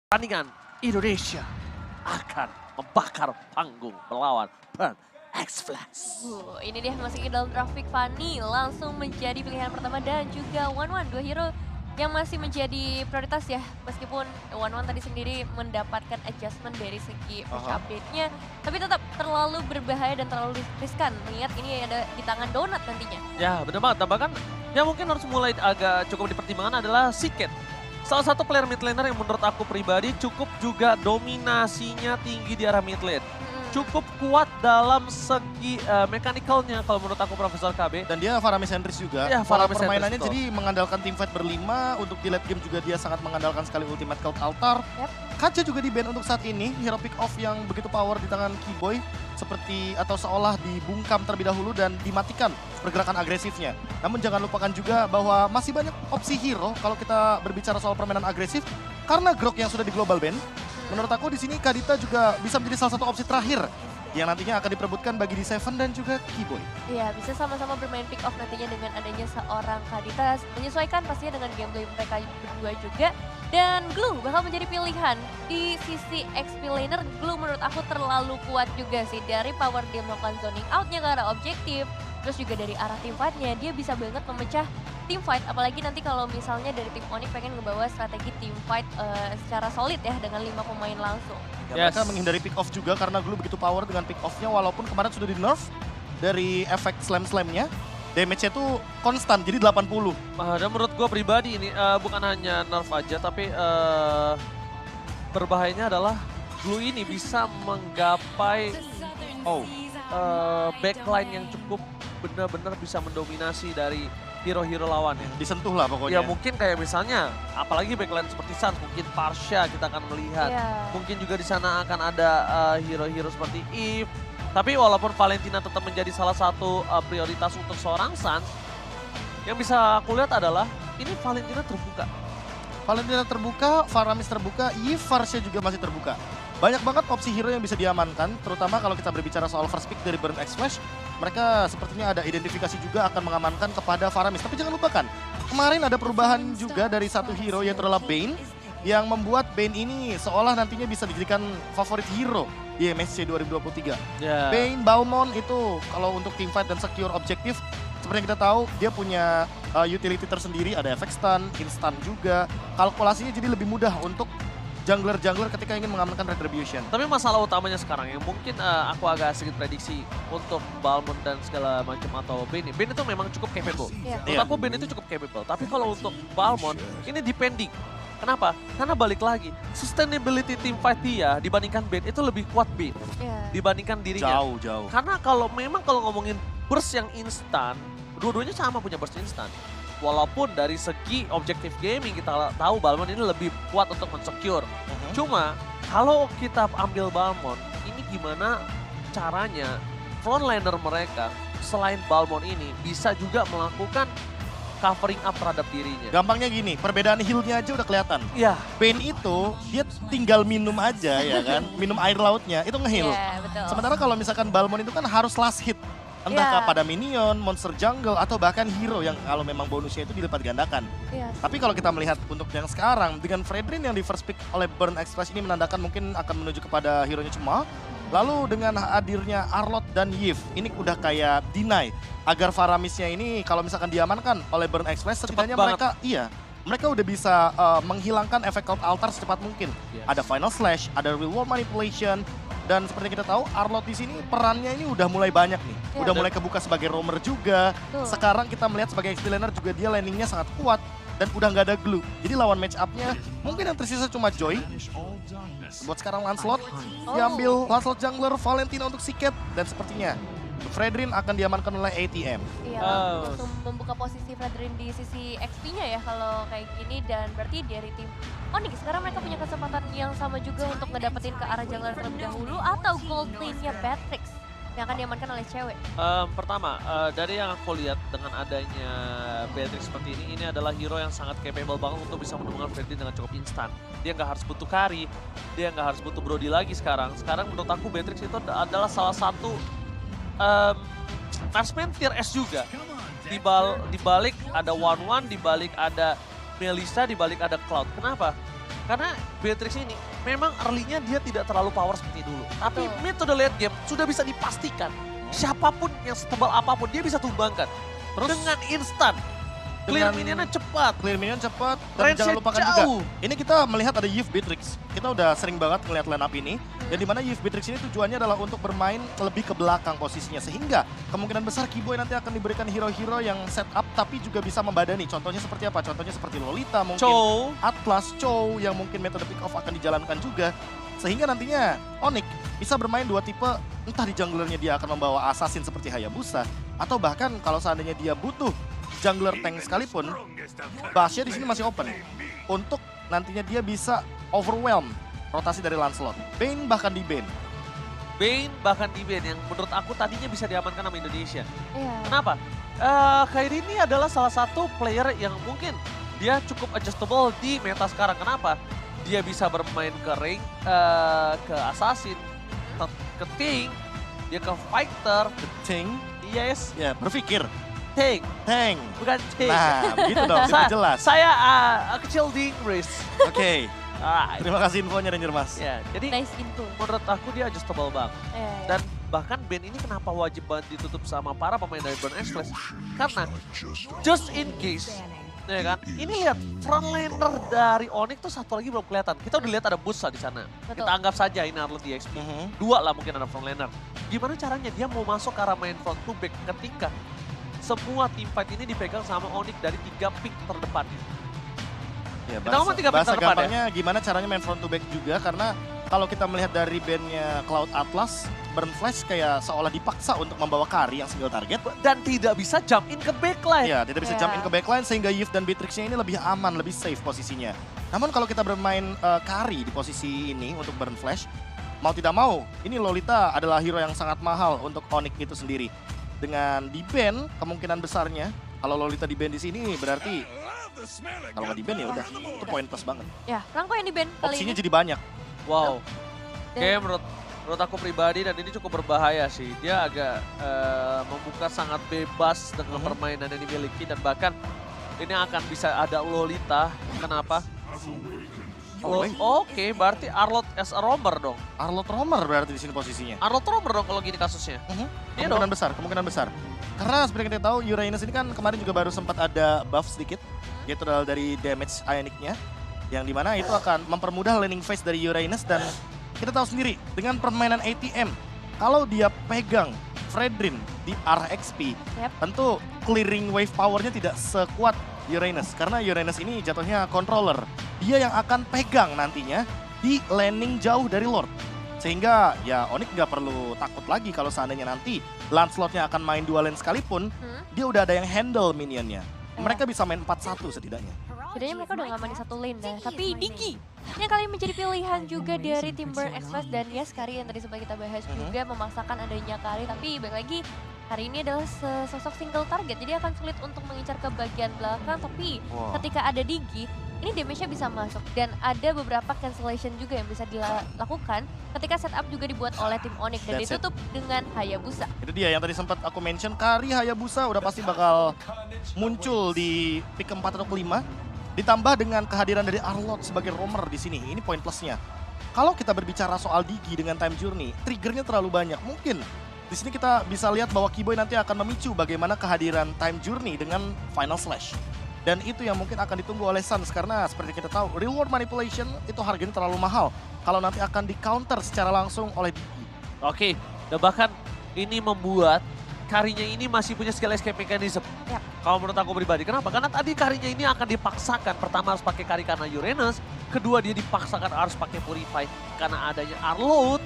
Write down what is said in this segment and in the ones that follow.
Pertandingan Indonesia akan membakar panggung melawan Burn X Flash. Ini dia masih ke dalam traffic Fanny langsung menjadi pilihan pertama dan juga One dua hero yang masih menjadi prioritas ya. Meskipun One tadi sendiri mendapatkan adjustment dari segi patch update-nya, tapi tetap terlalu berbahaya dan terlalu riskan. Mengingat ini ada di tangan Donut nantinya. Ya benar banget, bahkan yang mungkin harus mulai agak cukup dipertimbangkan adalah Siket. Salah satu player mid laner yang menurut aku pribadi cukup juga dominasinya tinggi di arah mid lane. Cukup kuat dalam segi mechanical-nya kalau menurut aku Profesor KB. Dan dia Faramis sentris juga. Ya, Pola Faramis permainannya sentris, jadi mengandalkan teamfight berlima. Untuk di late game juga dia sangat mengandalkan sekali ultimate Cult Altar. Kaca juga di ban untuk saat ini. Hero pick off yang begitu power di tangan Keyboy. Seperti atau seolah dibungkam terlebih dahulu dan dimatikan pergerakan agresifnya. Namun jangan lupakan juga bahwa masih banyak opsi hero kalau kita berbicara soal permainan agresif. Karena Grok yang sudah di global ban. Menurut aku di sini Kadita juga bisa menjadi salah satu opsi terakhir yang nantinya akan diperebutkan bagi di Seven dan juga Keyboy. Iya, bisa sama-sama bermain pick off nantinya dengan adanya seorang Kadita. Menyesuaikan pastinya dengan gameplay mereka berdua juga. Dan Glue bakal menjadi pilihan di sisi XP laner. Glue menurut aku terlalu kuat juga sih. Dari power dia melakukan zoning outnya ke arah objektif. Terus juga dari arah teamfight-nya dia bisa banget memecah teamfight. Apalagi nanti kalau misalnya dari tim Onyx pengen ngebawa strategi teamfight secara solid ya dengan 5 pemain langsung. Ya, mereka menghindari pick off juga karena Glue begitu power dengan pick off-nya walaupun kemarin sudah di nerf dari efek slam-slamnya. Damage-nya tuh konstan, jadi 80. Dan menurut gue pribadi ini bukan hanya nerf aja, tapi berbahayanya adalah Glue ini bisa menggapai backline yang cukup benar-benar bisa mendominasi dari hero-hero lawannya. Disentuh lah pokoknya. Ya mungkin kayak misalnya, apalagi backline seperti Sans, mungkin Parsha kita akan melihat. Mungkin juga di sana akan ada hero-hero seperti Eve. Tapi walaupun Valentina tetap menjadi salah satu prioritas untuk seorang Sans, yang bisa aku lihat adalah ini Valentina terbuka. Valentina terbuka, Faramis terbuka, Farsha juga masih terbuka. Banyak banget opsi hero yang bisa diamankan, terutama kalau kita berbicara soal first pick dari Burn X Flash. Mereka sepertinya ada identifikasi juga akan mengamankan kepada Faramis. Tapi jangan lupakan, kemarin ada perubahan juga dari satu hero yaitu adalah Bane. Yang membuat Bane ini seolah nantinya bisa dijadikan favorit hero di MSC 2023. Bane, Balmond itu kalau untuk teamfight dan secure objektif, seperti yang kita tahu dia punya utility tersendiri, ada efek stun, instant juga. Kalkulasinya jadi lebih mudah untuk jungler-jungler ketika ingin mengamankan Retribution. Tapi masalah utamanya sekarang yang mungkin aku agak sedikit prediksi untuk Balmond dan segala macam atau Bane. Bane itu memang cukup capable. Menurut aku Bane itu cukup capable. Tapi kalau untuk Balmond ini depending. Kenapa? Karena balik lagi, sustainability teamfight dia dibandingkan Bane itu lebih kuat Bane dibandingkan dirinya. Jauh. Karena kalau ngomongin burst yang instan, dua-duanya sama punya burst instan. Walaupun dari segi objektif gaming kita tahu Balmond ini lebih kuat untuk men-secure. Cuma kalau kita ambil Balmond, ini gimana caranya frontliner mereka selain Balmond ini bisa juga melakukan covering up terhadap dirinya. Gampangnya gini, perbedaan heal-nya aja udah kelihatan. Iya. Bane itu dia tinggal minum aja ya kan, minum air lautnya itu nge-heal. Betul. Sementara kalau misalkan Balmond itu kan harus last hit. Entah kepada minion, monster jungle, atau bahkan hero yang kalau memang bonusnya itu dilipat gandakan. Tapi kalau kita melihat untuk yang sekarang, dengan Fredrin yang di first pick oleh Burn X Flash ini menandakan mungkin akan menuju kepada hero-nya cuma. Lalu dengan hadirnya Arlott dan Yves, ini udah kayak deny agar Faramisnya ini kalau misalkan diamankan oleh Burn X Flash, setidaknya mereka udah bisa menghilangkan efek Cult Altar secepat mungkin. Ada Final Slash, ada Real World Manipulation, dan seperti kita tahu Arlott di sini perannya ini udah mulai banyak nih. Udah mulai kebuka sebagai roamer juga. Sekarang kita melihat sebagai XP laner juga dia landingnya sangat kuat dan udah nggak ada Glue. Jadi lawan match up-nya mungkin yang tersisa cuma Joy. Buat sekarang Lancelot diambil Lancelot jungler, Valentina untuk Siket, dan sepertinya Fredrin akan diamankan oleh ATM. Langsung membuka posisi Fredrin di sisi XP-nya ya kalau kayak gini, dan berarti dari tim Onyx sekarang mereka punya kesempatan yang sama juga untuk ngedapetin ke arah jungler terlebih dahulu atau gold lane-nya Batrix yang akan diamankan oleh cewek. Pertama, dari yang aku lihat dengan adanya Beatrix seperti ini adalah hero yang sangat capable banget untuk bisa menemukan Fredrin dengan cukup instan. Dia nggak harus butuh carry, dia nggak harus butuh Brody lagi sekarang. Sekarang menurut aku Beatrix itu adalah salah satu marksman tier S juga. Di balik ada One, di balik ada Melissa, di balik ada Cloud. Kenapa? Karena Beatrix ini memang early-nya dia tidak terlalu power seperti dulu. Tapi Betul. mid to the late game sudah bisa dipastikan. Siapapun yang setebal apapun dia bisa tumbangkan. Terus Dengan instan. Clear minionnya cepat. Clear minion cepat, dan Range-nya jangan lupakan jauh. juga. Ini kita melihat ada Youth Beatrix. Kita udah sering banget ngeliat line up ini. Dan dimana Youth Beatrix ini tujuannya adalah untuk bermain lebih ke belakang posisinya. Sehingga kemungkinan besar Kiboy nanti akan diberikan hero-hero yang set up tapi juga bisa membadani. Contohnya seperti apa? Contohnya seperti Lolita mungkin. Chow. Atlas, Chow yang mungkin metode pick off akan dijalankan juga. Sehingga nantinya Onyx bisa bermain dua tipe, entah di junglernya dia akan membawa assassin seperti Hayabusa. Atau bahkan kalau seandainya dia butuh jungler tank sekalipun, Basya di sini masih open untuk nantinya dia bisa overwhelm rotasi dari Lancelot. Bane bahkan di ban. Bane bahkan di ban yang menurut aku tadinya bisa diamankan sama Indonesia. Iya. Kenapa? Kairi ini adalah salah satu player yang mungkin dia cukup adjustable di meta sekarang. Kenapa? Dia bisa bermain ke ring, ke assassin, ke tank, dia ke fighter, Tank, yes, ya berpikir. tank, Tank. bukan tank. Nah, begitu dong, lebih jelas. Saya kecil di Inggris. Oke, Alright. terima kasih infonya Ranger Mas. Ya, jadi Nice info. menurut aku dia adjustable banget. Iya. Dan bahkan band ini kenapa wajib banget ditutup sama para pemain dari Burn Express? Karena just in case, ya kan? Ini lihat frontliner dari Onyx tuh satu lagi belum kelihatan. Kita udah lihat ada Busa di sana. Betul. Kita anggap saja ini Arlo DXP. Dua lah mungkin ada frontliner. Gimana caranya dia mau masuk ke arah main front to back ketika semua tim fight ini dipegang sama Onyx dari 3 pick terdepan. Ya, Kita ngomong 3 pick bahasa terdepan ya. gampangnya gimana caranya main front to back juga, karena kalau kita melihat dari bandnya Cloud Atlas, Burn Flash kayak seolah dipaksa untuk membawa Kari yang single target. Dan tidak bisa jump in ke backline. Ya, tidak bisa Ya. jump in ke backline sehingga Youth dan Beatrix-nya ini lebih aman, lebih safe posisinya. Namun kalau kita bermain Kari di posisi ini untuk Burn Flash, mau tidak mau, ini Lolita adalah hero yang sangat mahal untuk Onyx itu sendiri. Dengan di-ban, kemungkinan besarnya, kalau Lolita di-ban di sini berarti kalau nggak di-ban ya udah, itu poin plus banget. Ya, Rangko yang di ban kali Opsinya ini. jadi banyak. Wow. Dan- Kayak menurut aku pribadi dan ini cukup berbahaya sih. Dia agak membuka sangat bebas dengan permainan yang dimiliki dan bahkan ini akan bisa ada Lolita. Kenapa? Oh, wait. Oke, berarti Arlot as a roamer dong. Arlot Romer berarti di sini posisinya. Arlot roamer dong kalau gini kasusnya. Iya Kemungkinan dong. besar, kemungkinan besar. Karena seperti yang kita tahu, Uranus ini kan kemarin juga baru sempat ada buff sedikit, yaitu adalah dari damage Ionic-nya, yang dimana itu akan mempermudah laning phase dari Uranus. Dan kita tahu sendiri, dengan permainan ATM, kalau dia pegang Fredrin di arah XP, Yep. tentu clearing wave powernya tidak sekuat Uranus. Karena Uranus ini jatuhnya controller. Dia yang akan pegang nantinya di laning jauh dari Lord. Sehingga ya Onyx nggak perlu takut lagi kalau seandainya nanti Lancelot-nya akan main dua lane sekalipun, dia udah ada yang handle minionnya. Mereka bisa main 4-1 setidaknya. Setidaknya mereka udah nggak main di satu lane dah. Tapi Digi yang kali ini menjadi pilihan juga dari tim Burn Express dan yes, Kari yang tadi sempat kita bahas juga memaksakan adanya Kari. Tapi balik lagi, Kari ini adalah sosok single target, jadi akan sulit untuk mengincar ke bagian belakang. Tapi ketika ada Digi, ini damage-nya bisa masuk dan ada beberapa cancellation juga yang bisa dilakukan ketika setup juga dibuat oleh tim Onyx dan That's it. ditutup dengan Hayabusa. Itu dia yang tadi sempat aku mention, Kari Hayabusa udah pasti bakal muncul di pick keempat atau kelima. Ditambah dengan kehadiran dari Arlot sebagai roamer di sini, ini poin plusnya. Kalau kita berbicara soal Digi dengan time journey, triggernya terlalu banyak. Mungkin di sini kita bisa lihat bahwa Kiboy nanti akan memicu bagaimana kehadiran time journey dengan final slash. Dan itu yang mungkin akan ditunggu oleh Suns karena seperti kita tahu, reward manipulation itu harganya terlalu mahal. Kalau nanti akan di counter secara langsung oleh Digi. Oke, dan bahkan ini membuat Karinya ini masih punya skill escape mechanism. Yap. Kalau menurut aku pribadi, kenapa? Karena tadi Karinya ini akan dipaksakan. Pertama harus pakai Kari karena Uranus, kedua dia dipaksakan harus pakai Purify karena adanya Arlot.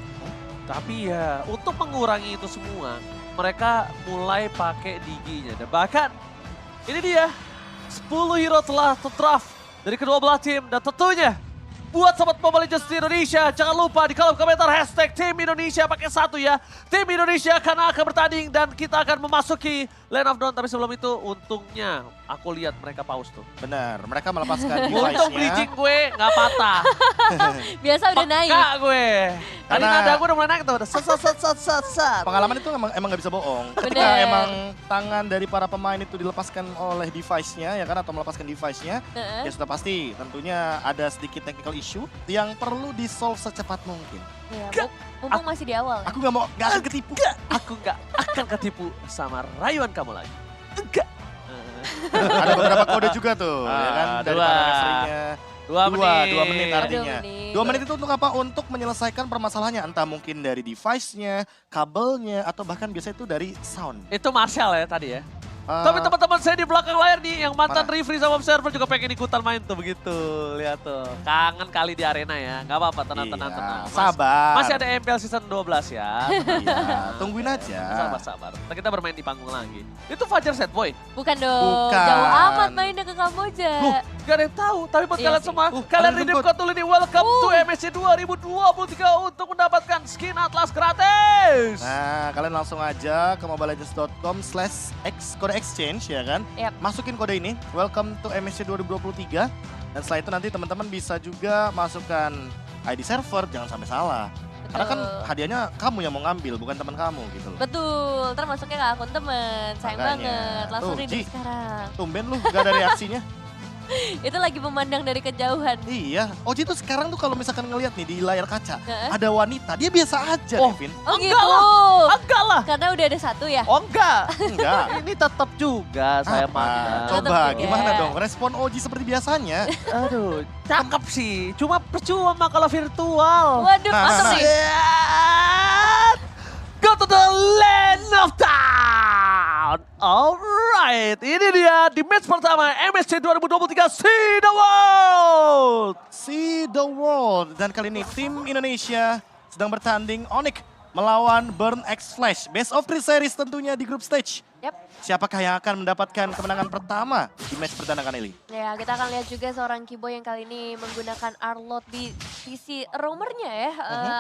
Tapi ya untuk mengurangi itu semua, mereka mulai pakai Digi-nya. Dan bahkan ini dia, 10 hero telah terdraft dari kedua belah tim. Dan tentunya buat sobat Mobile Legends di Indonesia, jangan lupa di kolom komentar hashtag Tim Indonesia pakai 1 ya. Tim Indonesia karena akan bertanding dan kita akan memasuki Lane of Dawn. Tapi sebelum itu untungnya aku lihat mereka pause tuh. Benar, mereka melepaskan Untung device-nya. bridging gue nggak patah. Biasa udah naik. Peka gue. Tadi Karena- nada gue udah mulai naik tuh. Set. Pengalaman itu emang nggak bisa bohong. Ketika Bener. emang tangan dari para pemain itu dilepaskan oleh device-nya ya kan atau melepaskan device-nya, ya sudah pasti tentunya ada sedikit technical issue yang perlu di-solve secepat mungkin. Ya, mumpung masih di awal. Aku nggak akan ketipu. Aku nggak akan ketipu sama rayuan kamu lagi. Enggak. Ada beberapa kode juga tuh, ya kan dari Dua. para referee-nya. 2 menit. 2 menit artinya. 2 menit. 2 menit itu untuk apa? Untuk menyelesaikan permasalahannya, entah mungkin dari device-nya, kabelnya, atau bahkan biasanya itu dari sound. Itu Marshall ya tadi ya. Eh, Tapi teman-teman saya di belakang layar nih yang mantan Mana? referee sama observer juga pengen ikutan main tuh begitu. Lihat tuh. Kangen kali di arena ya. Gak apa-apa, tenang. iya, sabar. Masih ada MPL season 12 ya. Iya, tungguin aja. Sabar. Ntar kita bermain di panggung lagi. Itu Fajar Set Boy. Bukan dong, Bukan. jauh amat mainnya ke Kamboja. Loh, gak ada yang tahu. Tapi buat Iya kalian sih. semua, kalian kalian redeem jemput. code dulu nih. Welcome to MSC 2023 untuk mendapatkan skin Atlas gratis. Nah, kalian langsung aja ke mobilelegends.com/x kode exchange ya kan. Yap. Masukin kode ini, welcome to MSC 2023. Dan setelah itu nanti teman-teman bisa juga masukkan ID server, jangan sampai salah. Karena kan Betul. hadiahnya kamu yang mau ngambil, bukan teman kamu gitu loh. Betul, ntar masuknya ke akun temen. Sayang Makanya. banget, langsung Tuh, redeem Ji. sekarang. Tumben lu gak ada reaksinya. Itu lagi memandang dari kejauhan. Iya, Oji tuh sekarang tuh kalau misalkan ngelihat nih di layar kaca, Heeh. ada wanita, dia biasa aja, Oh. Devin. Oh Enggak gitu. Enggak lah. Karena udah ada satu ya. Oh enggak. Enggak. Ini tetap juga saya Apa? pandang. Coba Tetep juga. gimana dong respon Oji seperti biasanya? Aduh, cakep sih. Cuma percuma kalau virtual. Waduh, Nah, masuk nah. nih. And go to the land of town. Alright, ini dia di match pertama MSC 2023 See the World. See the world. Dan kali ini tim Indonesia sedang bertanding Onyx melawan Burn X Flash. Best of 3 series tentunya di group stage. Yap. Siapakah yang akan mendapatkan kemenangan pertama di match perdana kali ini? Ya, kita akan lihat juga seorang Kibo yang kali ini menggunakan Arlot di sisi roamernya ya.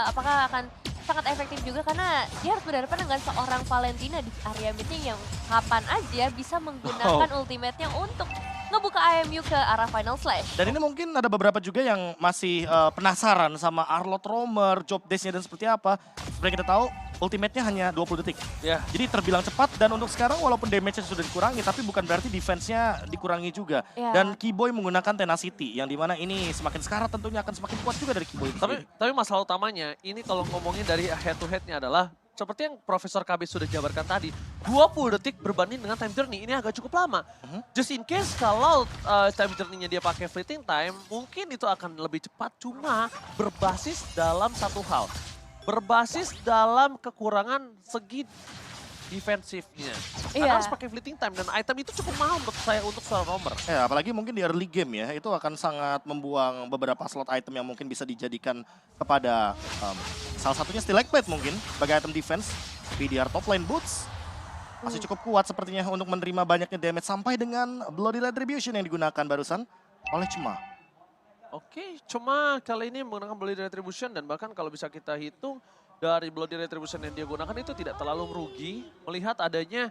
Apakah akan sangat efektif juga karena dia harus berhadapan dengan seorang Valentina di area midnya yang kapan aja bisa menggunakan ultimate-nya untuk ngebuka IMU ke arah final slash. Dan ini mungkin ada beberapa juga yang masih penasaran sama Arlot Roamer, job desk-nya dan seperti apa. Seperti kita tahu, ultimate-nya hanya 20 detik. Ya. Jadi terbilang cepat dan untuk sekarang walaupun damage-nya sudah dikurangi tapi bukan berarti defense-nya dikurangi juga. Ya. Dan Keyboy menggunakan Tenacity yang dimana ini semakin sekarat tentunya akan semakin kuat juga dari Keyboy. Tapi masalah utamanya ini kalau ngomongin dari head to head-nya adalah seperti yang Profesor KB sudah jabarkan tadi, 20 detik berbanding dengan time journey, ini agak cukup lama. Just in case kalau time journey-nya dia pakai fleeting time, mungkin itu akan lebih cepat, cuma berbasis dalam satu hal. Berbasis dalam kekurangan segi defensifnya. Karena Iya. harus pakai fleeting time dan item itu cukup mahal menurut saya untuk seorang roamer. Ya, apalagi mungkin di early game ya, itu akan sangat membuang beberapa slot item yang mungkin bisa dijadikan kepada salah satunya Stalagmite mungkin sebagai item defense. PDR top lane boots masih cukup kuat sepertinya untuk menerima banyaknya damage sampai dengan Bloody Retribution yang digunakan barusan oleh Cuma. Oke, cuma kali ini menggunakan Bloody Retribution dan bahkan kalau bisa kita hitung dari Bloody Retribution yang dia gunakan itu tidak terlalu merugi melihat adanya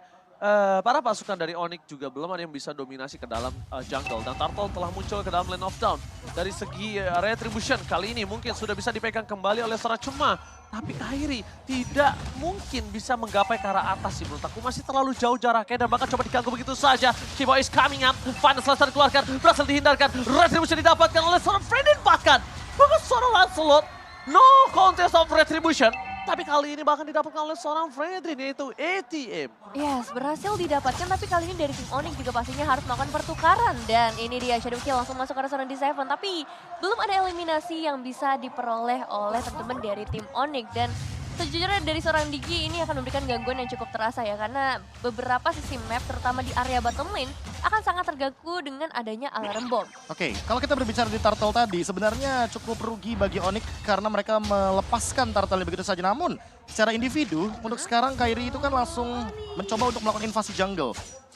para pasukan dari Onyx juga belum ada yang bisa dominasi ke dalam jungle. Dan Turtle telah muncul ke dalam lane of down. Dari segi Retribution kali ini mungkin sudah bisa dipegang kembali oleh seorang Cuma. Tapi Kairi tidak mungkin bisa menggapai ke arah atas sih menurut aku. Masih terlalu jauh jaraknya dan bahkan coba diganggu begitu saja. Kibo is coming up, final selesai dikeluarkan, berhasil dihindarkan. Retribution didapatkan oleh seorang Fredin bahkan. Bahkan seorang Lancelot, no contest of Retribution. Tapi kali ini bahkan didapatkan oleh seorang Fredrin yaitu ATM. Yes, berhasil didapatkan tapi kali ini dari tim Onyx juga pastinya harus melakukan pertukaran. Dan ini dia Shadow Kill langsung masuk ke restoran di Seven. Tapi belum ada eliminasi yang bisa diperoleh oleh teman-teman dari tim Onyx. Dan sejujurnya dari seorang Digi ini akan memberikan gangguan yang cukup terasa ya. Karena beberapa sisi map terutama di area bottom lane akan sangat terganggu dengan adanya alarm bomb. Oke, kalau kita berbicara di Turtle tadi, sebenarnya cukup rugi bagi Onyx karena mereka melepaskan Turtle begitu saja. Namun, secara individu, untuk sekarang Kairi itu kan langsung mencoba untuk melakukan invasi jungle.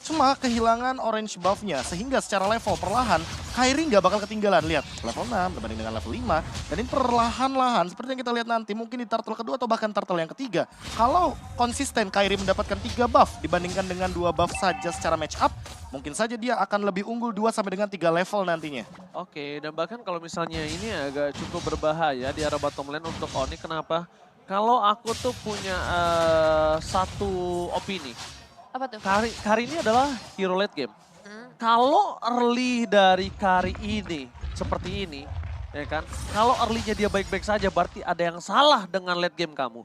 Cuma kehilangan orange buff-nya sehingga secara level perlahan Kairi nggak bakal ketinggalan. Lihat level 6 berbanding dengan level 5. Dan ini perlahan-lahan seperti yang kita lihat nanti mungkin di turtle kedua atau bahkan turtle yang ketiga. Kalau konsisten Kairi mendapatkan 3 buff dibandingkan dengan 2 buff saja secara match up, mungkin saja dia akan lebih unggul 2 sampai dengan 3 level nantinya. Oke, dan bahkan kalau misalnya ini agak cukup berbahaya di arah bottom lane untuk Onyx. Kenapa? Kalau aku tuh punya satu opini. Apa tuh? Kari ini adalah hero late game. Kalau early dari Kari ini seperti ini, ya kan? Kalau early-nya dia baik-baik saja, berarti ada yang salah dengan late game kamu.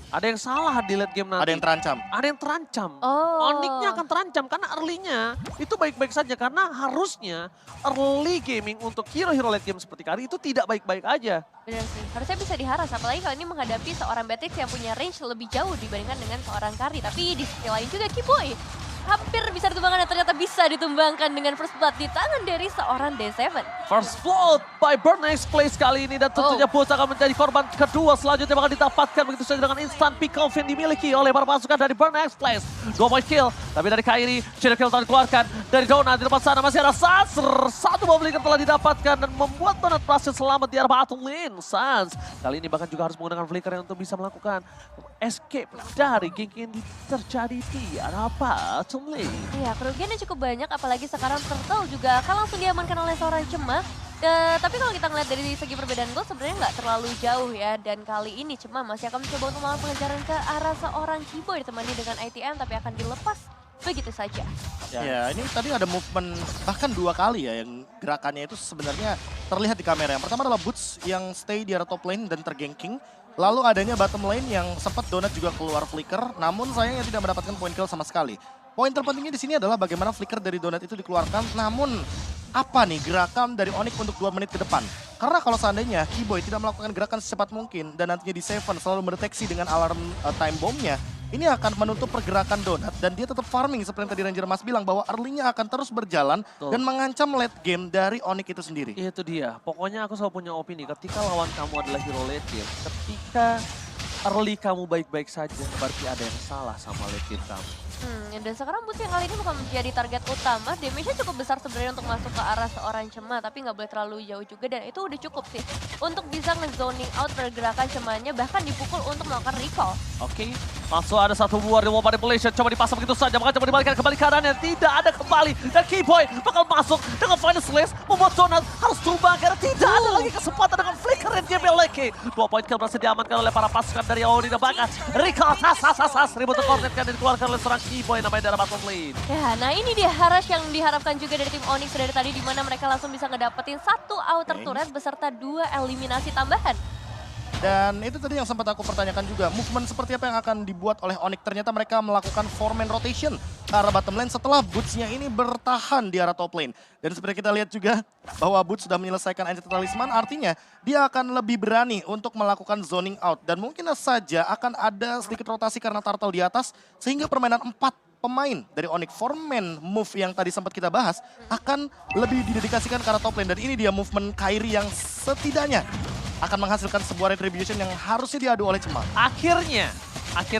Ada yang salah di late game nanti. Ada yang terancam. Ada yang terancam. Oh. Onyx-nya akan terancam karena early-nya itu baik-baik saja. Karena harusnya early gaming untuk hero-hero late game seperti Kari itu tidak baik-baik aja. Benar sih, harusnya bisa diharas. Apalagi kalau ini menghadapi seorang Beatrix yang punya range lebih jauh dibandingkan dengan seorang Kari. Tapi di sisi lain juga Kiboy hampir bisa ditumbangkan dan ternyata bisa ditumbangkan dengan first blood di tangan dari seorang D7. First blood by Burnex Place kali ini dan tentunya Boots akan menjadi korban kedua selanjutnya bakal didapatkan begitu saja dengan instant pick off yang dimiliki oleh para pasukan dari Burnex Place. 2 point kill, tapi dari Kairi, shadow kill telah dikeluarkan dari Donut di depan sana masih ada Sans. 1 bomb leaker telah didapatkan dan membuat Donut berhasil selamat di arah battle lane. Sans kali ini bahkan juga harus menggunakan flicker untuk bisa melakukan escape dari gank ini terjadi di arah battle lane. Iya, kerugiannya cukup banyak, apalagi sekarang Turtle juga akan langsung diamankan oleh seorang Cema. Tapi kalau kita ngeliat dari segi perbedaan gol sebenarnya nggak terlalu jauh ya. Dan kali ini Cema masih akan mencoba untuk melakukan pengejaran ke arah seorang Kiboy ditemani dengan ITM, tapi akan dilepas begitu saja. Ya, ini tadi ada movement bahkan 2 kali ya yang gerakannya itu sebenarnya terlihat di kamera. Yang pertama adalah Boots yang stay di arah top lane dan terganking. Lalu adanya bottom lane yang sempat Donut juga keluar flicker, namun sayangnya tidak mendapatkan point kill sama sekali. Poin terpentingnya di sini adalah bagaimana flicker dari Donut itu dikeluarkan, namun apa nih gerakan dari Onyx untuk 2 menit ke depan? Karena kalau seandainya Kiboy tidak melakukan gerakan secepat mungkin dan nantinya di Seven selalu mendeteksi dengan alarm time bomb-nya, ini akan menutup pergerakan Donut dan dia tetap farming seperti yang tadi Ranger Mas bilang bahwa early-nya akan terus berjalan dan mengancam late game dari Onyx itu sendiri. Itu dia, pokoknya aku selalu punya opini ketika lawan kamu adalah hero late game, ketika early kamu baik-baik saja, berarti ada yang salah sama late game kamu. Dan sekarang Boots yang kali ini bukan menjadi target utama, damage-nya cukup besar sebenarnya untuk masuk ke arah seorang Cema, tapi nggak boleh terlalu jauh juga dan itu udah cukup sih untuk bisa nge-zoning out pergerakan Cemanya, bahkan dipukul untuk melakukan recall. Oke, langsung ada satu buah reward manipulation, coba dipasang begitu saja, maka coba dibalikan kembali kanannya, tidak ada kembali, dan Kiboy bakal masuk dengan final slash, membuat Donut harus tumbang karena tidak ada lagi kesempatan dengan flicker yang dia miliki. 2 point kill berhasil diamankan oleh para pasukan dari Audi dan bahkan recall, ribut coordinate kan dikeluarkan oleh seorang Kiboy namanya darah battle lane. Ya, nah ini dia Harash yang diharapkan juga dari tim Onyx dari tadi, di mana mereka langsung bisa ngedapetin 1 outer turret beserta 2 eliminasi tambahan. Dan itu tadi yang sempat aku pertanyakan juga, movement seperti apa yang akan dibuat oleh Onyx. Ternyata mereka melakukan 4-man rotation ke arah bottom lane setelah Boots-nya ini bertahan di arah top lane. Dan seperti kita lihat juga bahwa Boots sudah menyelesaikan Enchanted Talisman, artinya dia akan lebih berani untuk melakukan zoning out. Dan mungkin saja akan ada sedikit rotasi karena turtle di atas, sehingga permainan 4 pemain dari Onyx 4-man move yang tadi sempat kita bahas akan lebih didedikasikan ke arah top lane. Dan ini dia movement Kairi yang setidaknya akan menghasilkan sebuah retribution yang harusnya diadu oleh Cema. Akhirnya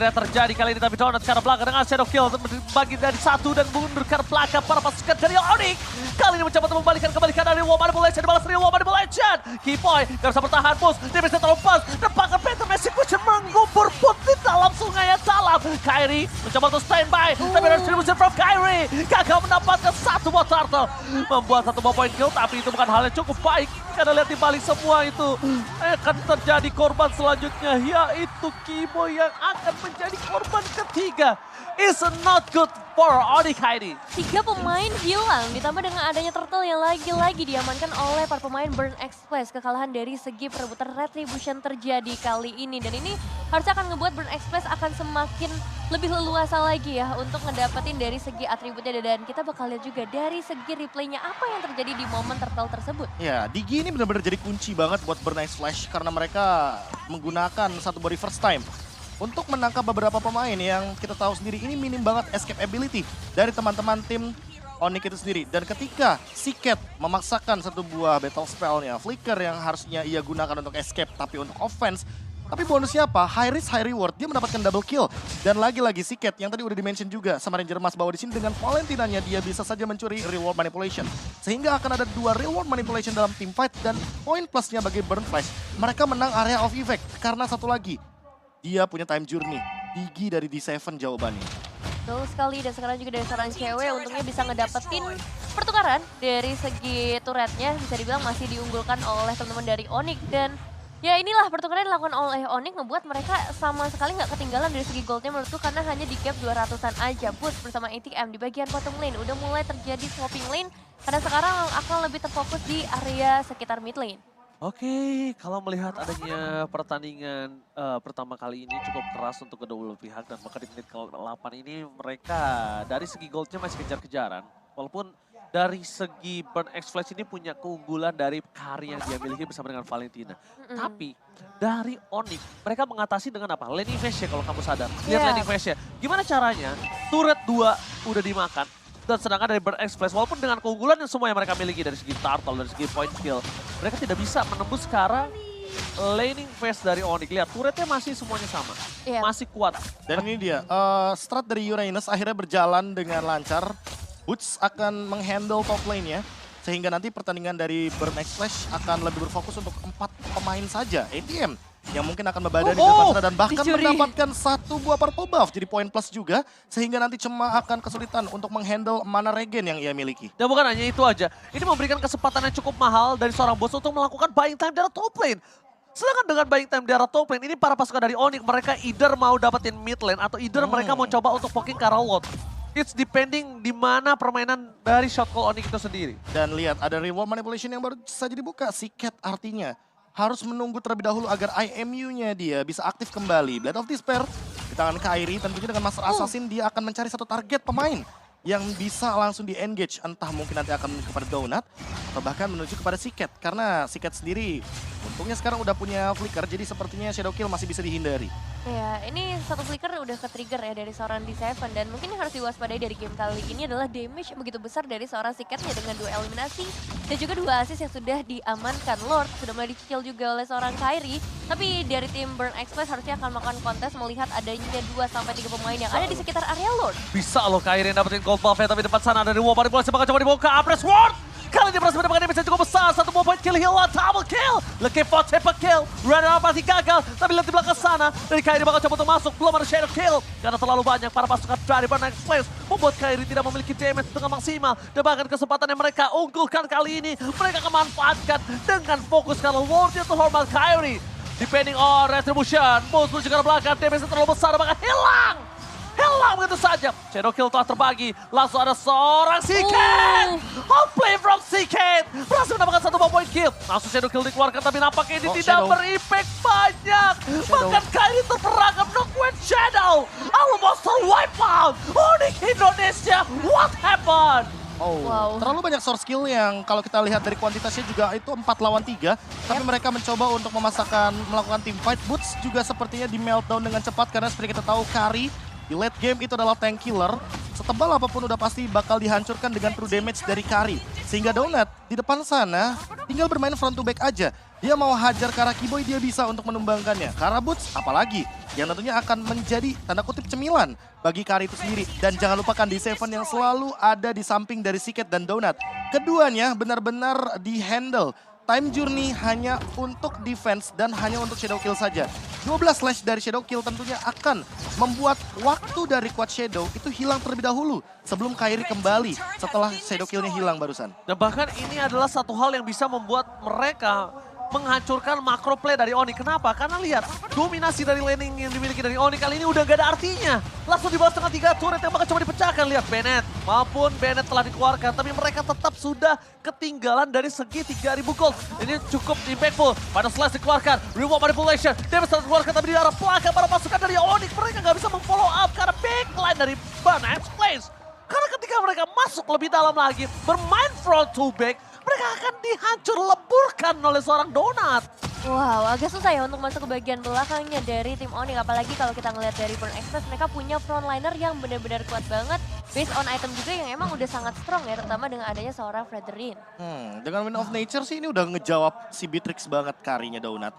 terjadi kali ini, tapi Donut ke arah belakang dengan shadow kill bagi dari 1 dan mundur ke arah belakang para pasukan dari Onyx. Kali ini mencoba untuk membalikan kembali kanan dari War Manipulation, dibalas dari War Manipulation. Kiboy gak bisa bertahan, push, dia bisa terlepas, dan bahkan Phantom Execution menggubur put di dalam sungai yang dalam. Kairi mencoba untuk standby, tapi retribution from Kairi gagal mendapatkan 1 buah turtle. Membuat 1 buah point kill, tapi itu bukan hal yang cukup baik. Karena lihat di balik semua itu akan terjadi korban selanjutnya, yaitu Kiboy yang akan menjadi korban ketiga. It's not good for Onyx Kairi. 3 pemain hilang, ditambah dengan adanya Turtle yang lagi-lagi diamankan oleh para pemain Burn Express. Kekalahan dari segi perebutan retribution terjadi kali ini. Dan ini harusnya akan ngebuat Burn Express akan semakin lebih leluasa lagi ya untuk ngedapetin dari segi atributnya. Dan kita bakal lihat juga dari segi replaynya apa yang terjadi di momen Turtle tersebut. Ya, Digi ini benar-benar jadi kunci banget buat Burn Flash karena mereka menggunakan satu body first time untuk menangkap beberapa pemain yang kita tahu sendiri ini minim banget escape ability dari teman-teman tim Onyx itu sendiri. Dan ketika Siket memaksakan satu buah battle spellnya, Flicker yang harusnya ia gunakan untuk escape tapi untuk offense, Tapi bonusnya apa? High risk, high reward. Dia mendapatkan double kill. Dan lagi-lagi si Cat yang tadi udah di-mention juga sama Ranger Mas bahwa di sini dengan Valentinanya dia bisa saja mencuri reward manipulation. Sehingga akan ada 2 reward manipulation dalam team fight dan poin plusnya bagi Burn Flash. Mereka menang area of effect karena satu lagi. Dia punya time journey. Digi dari D7 jawabannya. Betul sekali, dan sekarang juga dari seorang cewek untungnya bisa ngedapetin pertukaran dari segi turretnya, bisa dibilang masih diunggulkan oleh teman-teman dari Onyx. Dan ya inilah pertukaran yang dilakukan oleh Onyx ngebuat mereka sama sekali nggak ketinggalan dari segi goldnya menurutku, karena hanya di gap 200-an aja. Boost bersama ATM di bagian bottom lane udah mulai terjadi swapping lane, karena sekarang akan lebih terfokus di area sekitar mid lane. Oke, kalau melihat adanya pertandingan pertama kali ini cukup keras untuk kedua belah pihak, dan maka di menit ke-8 ini mereka dari segi goldnya masih kejar-kejaran. Walaupun dari segi Burn X Flash ini punya keunggulan dari Kari yang dia miliki bersama dengan Valentina. Tapi dari Onyx mereka mengatasi dengan apa? Laning phase ya kalau kamu sadar. Lihat laning phase ya. Gimana caranya? Turret 2 udah dimakan. Dan sedangkan dari Burn X Flash, walaupun dengan keunggulan yang semua yang mereka miliki dari segi turtle, dari segi point kill, mereka tidak bisa menembus ke arah laning phase dari Onyx. Lihat, turretnya masih semuanya sama, masih kuat. Dan ini dia, strat dari Uranus akhirnya berjalan dengan lancar. Boots akan menghandle top lane-nya, sehingga nanti pertandingan dari Burn X Flash akan lebih berfokus untuk 4 pemain saja. ATM yang mungkin akan membadani di depan sana dan bahkan mendapatkan 1 buah purple buff jadi poin plus juga, sehingga nanti Cema akan kesulitan untuk menghandle mana regen yang ia miliki. Dan bukan hanya itu aja, ini memberikan kesempatan yang cukup mahal dari seorang bos untuk melakukan buying time dari top lane. Sedangkan dengan buying time di arah top lane, ini para pasukan dari Onyx mereka either mau dapetin mid lane atau either mereka mau coba untuk poking ke arah Lord. It's depending di mana permainan dari shot call Onyx itu sendiri. Dan lihat ada reward manipulation yang baru saja dibuka. Si Cat artinya harus menunggu terlebih dahulu agar IMU-nya dia bisa aktif kembali. Blade of Despair di tangan Kairi, tentunya dengan Master Assassin dia akan mencari satu target pemain yang bisa langsung di-engage. Entah mungkin nanti akan menuju kepada Donut atau bahkan menuju kepada si Cat. Karena si Cat sendiri untungnya sekarang udah punya flicker, jadi sepertinya shadow kill masih bisa dihindari. Ya, ini satu flicker udah ke-trigger ya dari seorang D7, dan mungkin yang harus diwaspadai dari game kali ini adalah damage begitu besar dari seorang Siketnya dengan 2 eliminasi dan juga 2 assist yang sudah diamankan. Lord sudah mulai dicicil juga oleh seorang Kairi, tapi dari tim Burn X Flash harusnya akan melakukan kontes melihat adanya 2-3 pemain yang ada di sekitar area Lord. Bisa loh Kairi yang dapetin gold buff ya, tapi depan sana ada reward manipulasi bakal coba dibawa ke Apres Ward. Kali ini berhasil mendapatkan damage yang cukup besar. 1 buah point kill, heal, double kill. Lucky for triple kill. Runner pasti gagal. Tapi lihat di belakang sana. Dari Kairi bakal coba untuk masuk. Belum ada shadow kill. Karena terlalu banyak para pasukan dari Burn X Flash membuat Kairi tidak memiliki damage dengan maksimal. Dan bahkan kesempatan yang mereka unggulkan kali ini, mereka akan manfaatkan dengan fokus kalau World itu hormat Kairi. Depending on retribution. Boost menuju ke belakang. Damage terlalu besar dan bahkan hilang. Hilang begitu saja. Shadow kill telah terbagi. Langsung ada seorang Siket. Outplay from Siket. Berhasil mendapatkan 1 buah point kill. Langsung shadow kill dikeluarkan, tapi nampaknya ini tidak berimpact banyak. Bahkan Kairi terperangkap Knockwave Shadow. Almost wipe out. Onyx Indonesia. What happened? Terlalu banyak source skill yang kalau kita lihat dari kuantitasnya juga itu 4 lawan 3. Tapi mereka mencoba untuk melakukan team fight. Boots juga sepertinya di meltdown dengan cepat karena seperti kita tahu Kari di late game itu adalah tank killer. Setebal apapun udah pasti bakal dihancurkan dengan true damage dari Kari. Sehingga Donut di depan sana tinggal bermain front to back aja. Dia mau hajar ke arah Kiboy, dia bisa untuk menumbangkannya. Karena Boots apalagi yang tentunya akan menjadi tanda kutip cemilan bagi Kari itu sendiri. Dan jangan lupakan D7 yang selalu ada di samping dari Siket dan Donut. Keduanya benar-benar di-handle. Time journey hanya untuk defense dan hanya untuk shadow kill saja. 12 slash dari shadow kill tentunya akan membuat waktu dari quad shadow itu hilang terlebih dahulu sebelum Kairi kembali setelah shadow killnya hilang barusan. Dan bahkan ini adalah satu hal yang bisa membuat mereka menghancurkan makro play dari Onyx. Kenapa? Karena lihat, dominasi dari laning yang dimiliki dari Onyx kali ini udah gak ada artinya. Langsung dibalas dengan 3 turret yang bakal coba dipecahkan. Lihat Bennett maupun Bennett telah dikeluarkan, tapi mereka tetap sudah ketinggalan dari segi 3000 gold. Ini cukup impactful. Pada slash dikeluarkan, reward manipulation, damage telah dikeluarkan, tapi di arah belakang para pasukan dari Onyx mereka gak bisa memfollow up karena backline dari Burn X Flash. Karena ketika mereka masuk lebih dalam lagi, bermain front to back, mereka akan dihancur leburkan oleh seorang Donut. Wow, agak susah ya untuk masuk ke bagian belakangnya dari tim Onyx. Apalagi kalau kita ngeliat dari Burn X Flash, mereka punya frontliner yang benar-benar kuat banget. Based on item juga yang emang udah sangat strong ya, terutama dengan adanya seorang Fredrin. Dengan Wind of Nature sih ini udah ngejawab si Beatrix banget Karinya Donut.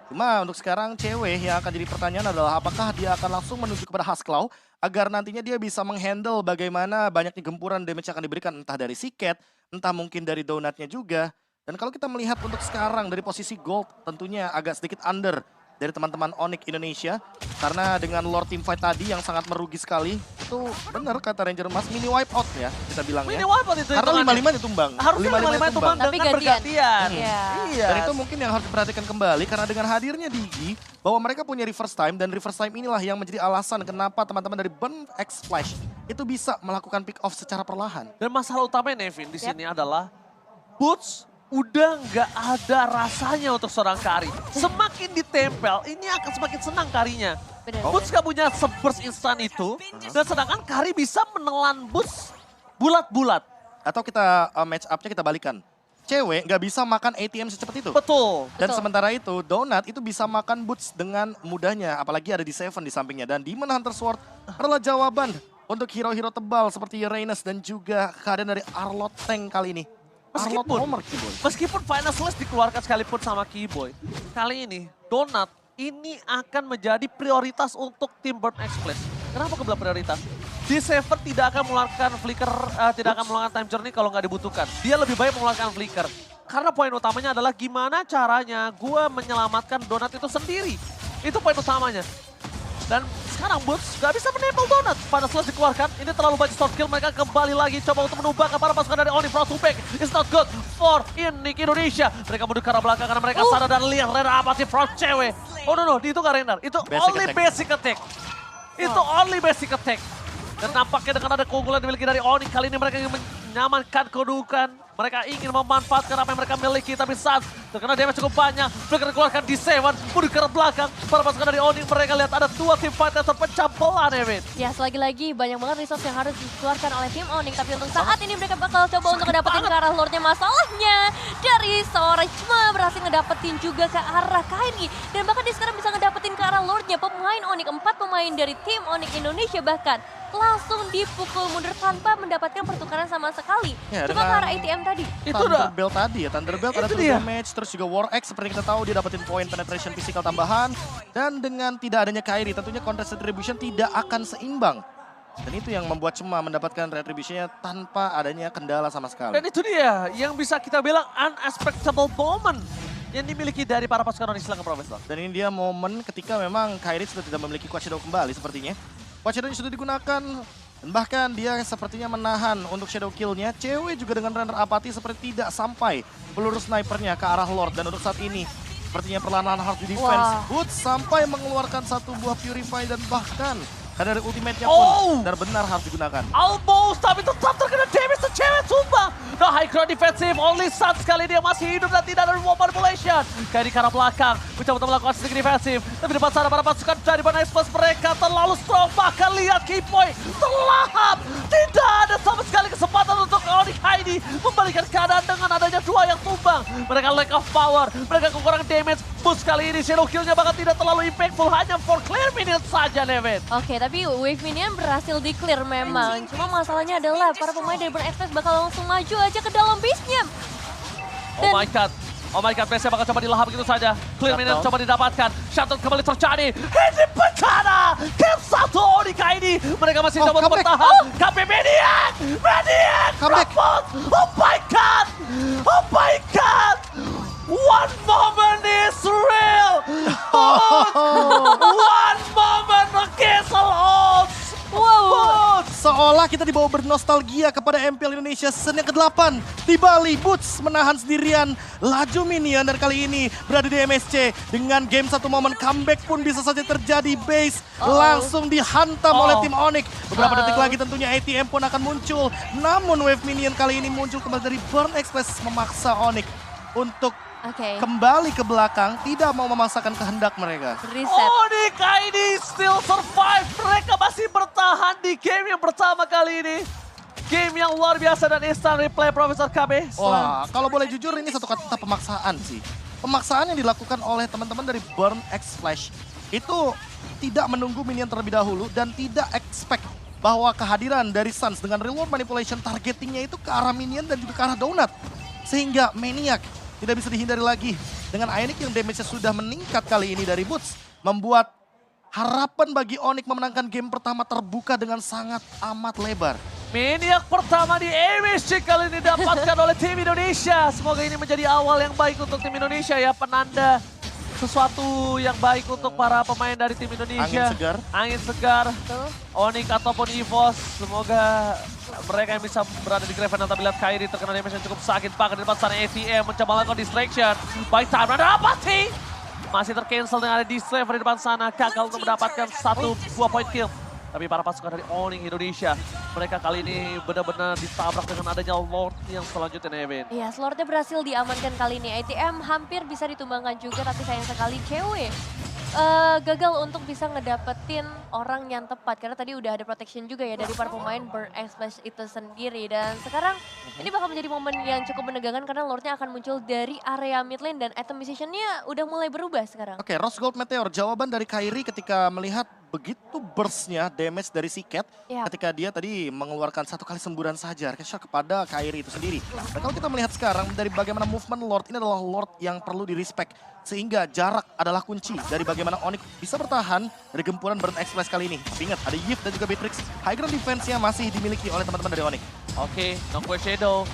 Cuma untuk sekarang cewek yang akan jadi pertanyaan adalah apakah dia akan langsung menuju kepada Haskell agar nantinya dia bisa menghandle bagaimana banyaknya gempuran damage yang akan diberikan entah dari Siket, entah mungkin dari Donutnya juga. Dan kalau kita melihat untuk sekarang dari posisi gold tentunya agak sedikit under dari teman-teman Onyx Indonesia. Karena dengan Lord Teamfight tadi yang sangat merugi sekali. Itu benar kata Ranger Mas, mini wipe out ya kita bilangnya. Mini wipe out itu. Karena 5-5 ditumbang. Harusnya 5-5 tumbang Tapi dengan bergantian. Iya. Iya. Dan itu mungkin yang harus diperhatikan kembali karena dengan hadirnya Digi bahwa mereka punya reverse time dan reverse time inilah yang menjadi alasan kenapa teman-teman dari Burn X Flash itu bisa melakukan pick off secara perlahan. Dan masalah utamanya Nevin di sini adalah Boots udah nggak ada rasanya untuk seorang Kari. Semakin ditempel, ini akan semakin senang Karinya. Benar. Boots gak punya se-burst instan itu, dan sedangkan Kari bisa menelan Boots bulat-bulat. Atau kita match up-nya kita balikan. Cewek nggak bisa makan ATM secepat itu. Betul. Dan Betul. sementara itu, Donut itu bisa makan Boots dengan mudahnya. Apalagi ada di Seven di sampingnya. Dan Demon Hunter Sword adalah jawaban untuk hero-hero tebal seperti Uranus dan juga keadaan dari Arlott Tank kali ini. Arlott Homer Keyboy. Meskipun Final Slash dikeluarkan sekalipun sama Keyboy, kali ini Donut ini akan menjadi prioritas untuk tim Burn X Flash. Kenapa aku bilang prioritas? Di Seven tidak akan mengeluarkan flicker, tidak akan mengeluarkan time journey kalau nggak dibutuhkan. Dia lebih baik mengeluarkan flicker. Karena poin utamanya adalah gimana caranya gue menyelamatkan Donut itu sendiri. Itu poin utamanya. Dan sekarang Boots gak bisa menempel Donut. Pada Slash dikeluarkan, ini terlalu banyak short kill. Mereka kembali lagi coba untuk menumbangkan para pasukan dari Oni Front to back. It's not good for Onyx Indonesia. Mereka mundur ke arah belakang karena mereka sadar dan lihat Rena apa sih front cewek. Oh no, itu gak render. Itu Basic only attack. basic attack. Itu only basic attack. Dan nampaknya dengan ada keunggulan dimiliki dari Onyx, kali ini mereka ingin menyamankan kedudukan. Mereka ingin memanfaatkan apa yang mereka miliki, tapi saat terkena damage cukup banyak, mereka dikeluarkan di Seven, mundur ke arah belakang. Para pasukan dari Onyx, mereka lihat ada dua tim fight yang terpecah belah, David. Ya, selagi-lagi banyak banget resource yang harus dikeluarkan oleh tim Onyx. Tapi untuk saat ini mereka bakal coba untuk ngedapetin ke arah Lordnya. Masalahnya dari seorang cuma berhasil ngedapetin juga ke arah Kairi. Dan bahkan dia sekarang bisa ngedapetin ke arah Lordnya. Pemain Onyx, 4 pemain dari tim Onyx Indonesia bahkan langsung dipukul mundur tanpa mendapatkan pertukaran sama sekali. Ya, Cuma ke dengan arah ATM tadi. Itu udah. Thunderbelt tadi ya, Thunderbelt ada Itu 2 dia. damage, terus juga War X seperti kita tahu dia dapetin poin penetration physical tambahan. Dan dengan tidak adanya Kairi tentunya contest retribution tidak akan seimbang. Dan itu yang membuat Cema mendapatkan retributionnya tanpa adanya kendala sama sekali. Dan itu dia yang bisa kita bilang unexpectable moment yang dimiliki dari para pasukan Onyx Selangor Profesor. Dan ini dia momen ketika memang Kairi sudah tidak memiliki Quad Shadow kembali sepertinya. Quad Shadow sudah digunakan. Dan bahkan dia sepertinya menahan untuk shadow kill-nya. Cewek juga dengan runner apati seperti tidak sampai peluru snipernya ke arah Lord. Dan untuk saat ini sepertinya perlahan-lahan harus di defense. Wah. Boots sampai mengeluarkan satu buah Purify dan bahkan dari ultimate-nya Oh. pun benar-benar harus digunakan. Almost, tapi tetap terkena damage ke cewek sumpah. The high ground defensive, only Sun sekali dia masih hidup dan tidak ada wall manipulation. Kayak di arah belakang, mencoba untuk melakukan sedikit defensif. Tapi depan sana para pasukan dari Burn X Flash mereka terlalu strong. Bahkan lihat Keyboy terlahap. Tidak ada sama sekali kesempatan untuk Onyx Heidi membalikan keadaan dengan adanya dua yang tumbang. Mereka lack of power, mereka kekurangan damage. Boost kali ini shadow kill-nya bahkan tidak terlalu impactful, hanya for clear minions saja, Nevin. Oke, tapi wave minion berhasil di-clear memang. Cuma masalahnya adalah para pemain dari Burn X Flash bakal langsung maju aja ke dalam base-nya. Oh my god. Oh my god, base-nya bakal coba dilahap begitu saja. Clear minion coba didapatkan. Shutdown kembali terjadi. Ini bencana. Camp 1 Onyx ini. Mereka masih coba untuk comeback. bertahan. KP Median. Median. Comeback. Rapot. Oh my god. Oh my god. One moment is real. One moment against all odds. Wow. Seolah kita dibawa bernostalgia kepada MPL Indonesia season yang ke-8 di Bali. Boots menahan sendirian laju minion dan kali ini berada di MSC. Dengan game satu momen comeback pun bisa saja terjadi. Base langsung dihantam oleh tim Onyx. Beberapa detik lagi tentunya ATM pun akan muncul. Namun wave minion kali ini muncul kembali dari Burn X Flash memaksa Onyx untuk Oke, kembali ke belakang, tidak mau memaksakan kehendak mereka. reset. Onyx ini still survive. Mereka masih bertahan di game yang pertama kali ini. Game yang luar biasa dan instant replay Profesor KB. Wah, kalau boleh jujur ini satu kata pemaksaan sih. Pemaksaan yang dilakukan oleh teman-teman dari Burn X Flash itu tidak menunggu minion terlebih dahulu dan tidak expect bahwa kehadiran dari Suns dengan reward manipulation targetingnya itu ke arah minion dan juga ke arah Donut. Sehingga Maniac tidak bisa dihindari lagi. Dengan Ionic yang damage-nya sudah meningkat kali ini dari Boots, membuat harapan bagi Onyx memenangkan game pertama terbuka dengan sangat amat lebar. Maniac pertama di MSC kali ini didapatkan oleh tim Indonesia. Semoga ini menjadi awal yang baik untuk tim Indonesia ya, penanda sesuatu yang baik untuk para pemain dari tim Indonesia. Angin segar. Onyx ataupun EVOS, semoga mereka yang bisa berada di Graven. Tapi lihat Kairi terkena damage yang cukup sakit. Bahkan di depan sana ATM mencoba melakukan distraction. Baik time runner Apathy. Masih tercancel dengan ada D-Slaver di depan sana. Gagal untuk mendapatkan buah point kill. Tapi para pasukan dari Onyx Indonesia, mereka kali ini benar-benar ditabrak dengan adanya Lord yang selanjutnya, Nevin. Iya, Lordnya berhasil diamankan kali ini. ATM hampir bisa ditumbangkan juga, tapi sayang sekali cewek gagal untuk bisa ngedapetin orang yang tepat. Karena tadi udah ada protection juga ya dari para pemain Burn Splash itu sendiri. Dan sekarang ini bakal menjadi momen yang cukup menegangkan karena Lordnya akan muncul dari area mid lane dan item musiciannya udah mulai berubah sekarang. Oke, Rose Gold Meteor, jawaban dari Kairi ketika melihat begitu burstnya damage dari si Cat ketika dia tadi mengeluarkan satu kali semburan saja kepada Kairi itu sendiri. Dan kalau kita melihat sekarang dari bagaimana movement Lord, ini adalah Lord yang perlu di-respect. Sehingga jarak adalah kunci dari bagaimana Onyx bisa bertahan dari gempuran Burn Express kali ini. Tapi ingat, ada Yves dan juga Beatrix. High ground defense-nya masih dimiliki oleh teman-teman dari Onyx. Oke, Nongque Shadow.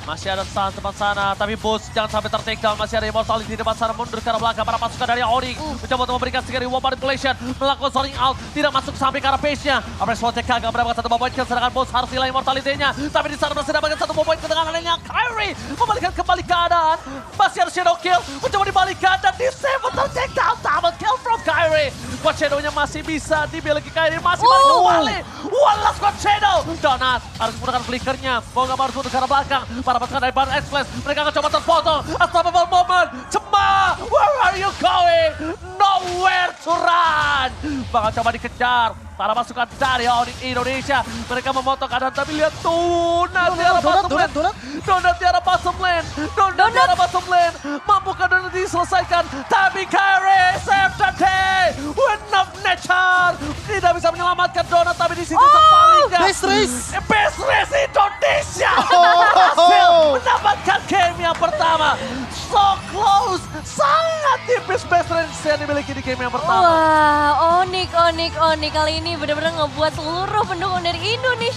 Masih ada depan sana, tapi Boost jangan sampai ter-take down. Masih ada Immortality di depan sana, mundur ke arah belakang. Para pasukan dari Onyx mencoba untuk memberikan sekali war manipulation. Melakukan soaring out, tidak masuk sampai ke arah base-nya. Apres Slotnya gagal mendapatkan satu point kill, sedangkan Boost harus hilang Immortality-nya. Tapi di sana masih mendapatkan satu point kill dengan adanya Kairi. Membalikan kembali keadaan. Masih ada Shadow kill, mencoba dibalikan dan di-save ter-take down. Double kill from Kairi. Squad Shadow-nya masih bisa dimiliki Kairi, masih balik kembali. One last Squad Shadow. Donat harus menggunakan flickernya. Mau gak mau harus mundur ke arah belakang. Para pasukan dari Burn Express, mereka akan coba terpotong. Unstoppable moment. Cema, where are you going? Nowhere to run. Bakal coba dikejar. Para pasukan dari Onyx Indonesia, mereka memotong keadaan, tapi lihat tuh, nanti arah bottom lane. Donat di arah bottom lane. Donat di arah bottom lane. Mampukah Donat diselesaikan? Tapi Kairi save the day. Win of nature. Tidak bisa menyelamatkan Donat, tapi di situ sebaliknya. Best race. Best race Indonesia. Berhasil mendapatkan game yang pertama. So close. Sangat tipis best race yang dimiliki di game yang pertama. Wah, Onyx kali ini benar-benar ngebuat seluruh pendukung dari Indonesia